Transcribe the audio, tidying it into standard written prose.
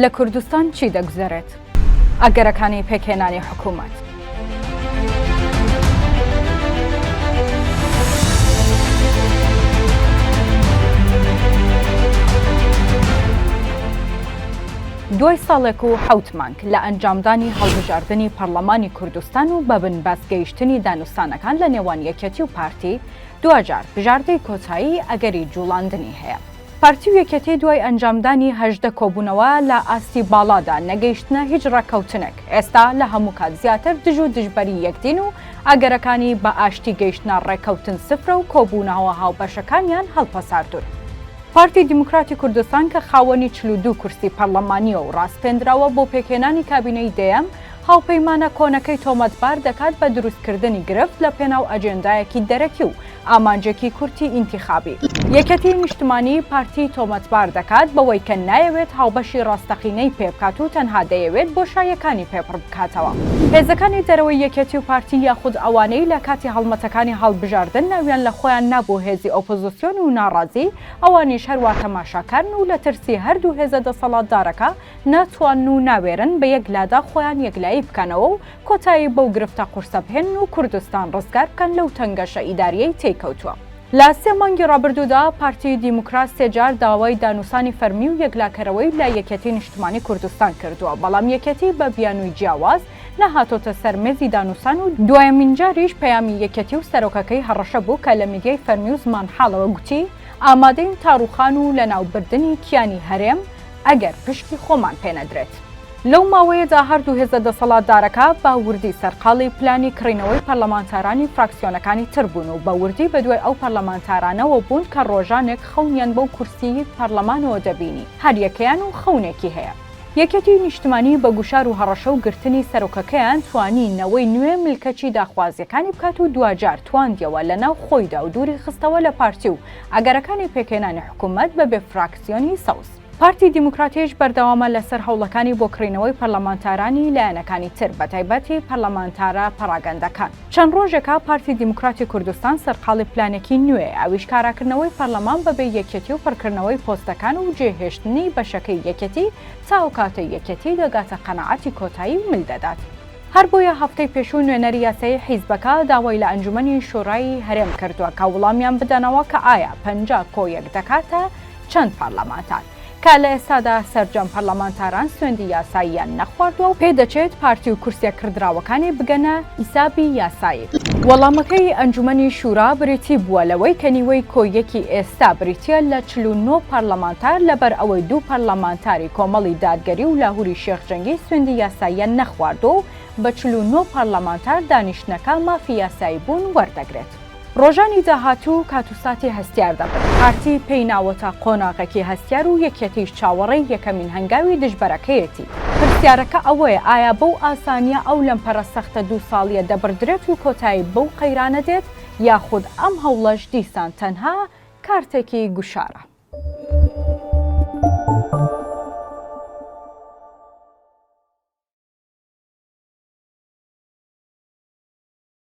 لە کوردستان چی دەگوزارێت؟ ئەگەرەکانی پێکهێنانی حکوومەت. دوای ساڵێک و 7 مانگ لە ئەنجامدانی هەڵبژاردننی پەرلەمانی کوردستان و بە بنبەستگەیشتنی دانوستانەکان لە نێوان یەکێتی و پارتی دوجار بژاردەی کۆتایی ئەگەری جوڵاندنی هەیە. پارتی و یەکێتی دوای ئەنجامدانی 18 کۆبوونەوە لە ئاستی باڵادا نەگەیشتنە هیچ ڕێکەوتنێک ئێستا لە هەموو کات زیاتر دژ و دژبەری یەکدین و ئەگەرەکانی بە ئاشتی گەیشتنە ڕێکەوتن سفرە و کۆبوونەوە هاوبەشەکانیان هەڵپەساردون. پارتی دیموکراتی کوردستان کە خاوەنی 42 کورسی پەرلەمانیە و ڕاستپێندراوە بۆ پێکهێنانی کابینەی دەیەم هاوپەیمانە کۆنەکەی تۆمەتبار دەکات بە دروستکردنی گرفت لە پێناو ئەجێندایەکی دەرەکی و ئامانجێکی کورتی ئینتیخابی. یەکەتی نیشتمانی پارتی تۆمەتبار دەکات بەوەی کە نایەوێت هاوبەشی ڕاستەقینەی پێ بکات و تەنها دەیەوێت بۆ شایەکانی پێپڕ بکاتەوە. هێزەکانی دەرەوەی یەکێتی و پارتی یاخود ئەوانەی لە کاتی هەڵمەتەکانی هەڵبژاردن ناویان لە خۆیان نابوو هێزی ئۆپۆزیسیۆن و ناڕازی، ئەوانیش هەروە تەماشاکارن و لە ترسی هەردوو هێزە دەسەڵاتدارەکە ناتوان و ناوێرن بە یەکلادا خۆیان یەکلایی بکەنەوە و کۆتایی بەو گرفتە قورسە بهێن و کوردستان ڕزگار بکەن لەو تەنگەشە ئیداریەی تێکەوتووە. لە 3 مانگی ڕابردوودا پارتی دیموکرات سێجار داوای دانووسانی فەرمی و یەکلاکەرەوەی لە یەکێتی نیشتمانی کوردستان کردووە، بەڵام یەکێتی بە بیانووی جیاواز نەهاتۆتە سەرمێزی دانووسان و دوایەمین جاریش پەیامی یەکێتی و سەرۆکەکەی هەڕەشە بوو کە لە میدیای فەرمی و زمان حاڵەوە گوتی ئامادەین تاڕوخان و لە ناوبردنی کیانی هەرێم ئەگەر پشتی خۆمان پێنەدرێت. لەو ماوەیەدا هەردوو هێزە دەسەڵاتدارەکە باوردی سەرقاڵی پلانی کڕینەوەی پەرلەمانتارانی فراکسیۆنەکانی تر بوون و باوردی بەدوای ئەو پەرلەمانتارانەوە بوون کە ڕۆژانێک خەونیان بەو کورسی پەرلەمانەوە دەبینی، هەر یەکەیان و خەونێکی هەیە. یەکێتی نیشتمانی بە گوشار و هەڕەشە و گرتنی سەرۆکەکەیان توانی نەوەی نوێ ملکەچی داخوازیەکانی بکات و دوجار تواندیەوە لە ناو خۆیدا و دووری خستەوە لە پارتی و ئەگەرەکانی پێکهێنانی حکوومەت بەبێ فراکسیۆنی سەوز. پارتی دیموکراتیش بەردەوامە لەسەر هەوڵەکانی بۆ کڕینەوەی پەرلەمانتارانی لایەنەکانی تر بە تایبەتی پەرلەمانتارە پەراگەندەکان. چەند ڕۆژێکە پارتی دیموکراتی کوردستان سەرقاڵی پلانێکی نوێ ئەویش کاراکردنەوەی پەرلەمان بەبێ یەکێتی و پڕکردنەوەی پۆستەکان و جێهێشتنی بەشەکەی یەکێتی چاوکاتە یەکێتی دەگاتە قەنەعەتی کۆتایی و ملدەدات. هەر بۆیە هەفتەی پێشوو نوێنەری یاسایی حیزبەکە داوای لە ئەنجومەنی شۆڕایی هەرێم کردووە کە وەڵامیان بدەنەوە کە ئایا 50 کۆیەک دەکاتە چەند پەرلەمانتار. کە لە ئێستادا سەرجەم پەرلەمانتاران سوێندی یاساییان نەخواردووە و پێدەچێت پارتی و کورسە کردراوەکانی بگەنە ئیسابی یاسایی. وەڵامەکەی ئەنجومەنی شورا بریتی بووە لەوەی کە نیوەی کۆیەکی ئێستا بریتە لە 49 پەرلەمانتار لەبەر ئەوەی 2 پەرلەمانتاری کۆمەڵی دادگەری و لاهوری شێخجەنگی سوێندی یاساییان نەخواردوە و بە 49 پەرلەمانتار دانیشتنەکە مافی یاسایی بوون وەردەگرێت. ڕۆژانی داهاتوو کاتوساتی هەستیار دەبن. پارتی پێی ناوەتە قۆناغێکی هەستیار و یەکێتیش چاوەڕێی یەکەمین هەنگاوی دژبەرەکەیەتی. پرسیارەکە ئەوەیە ئایا بەو ئاسانیە ئەو لەمپەرە سەختە 2 ساڵیە دەبردرێت و کۆتایی بەو قەیرانە دێت یاخود ئەم هەوڵەش دیسان تەنها کارتێکی گوشارە.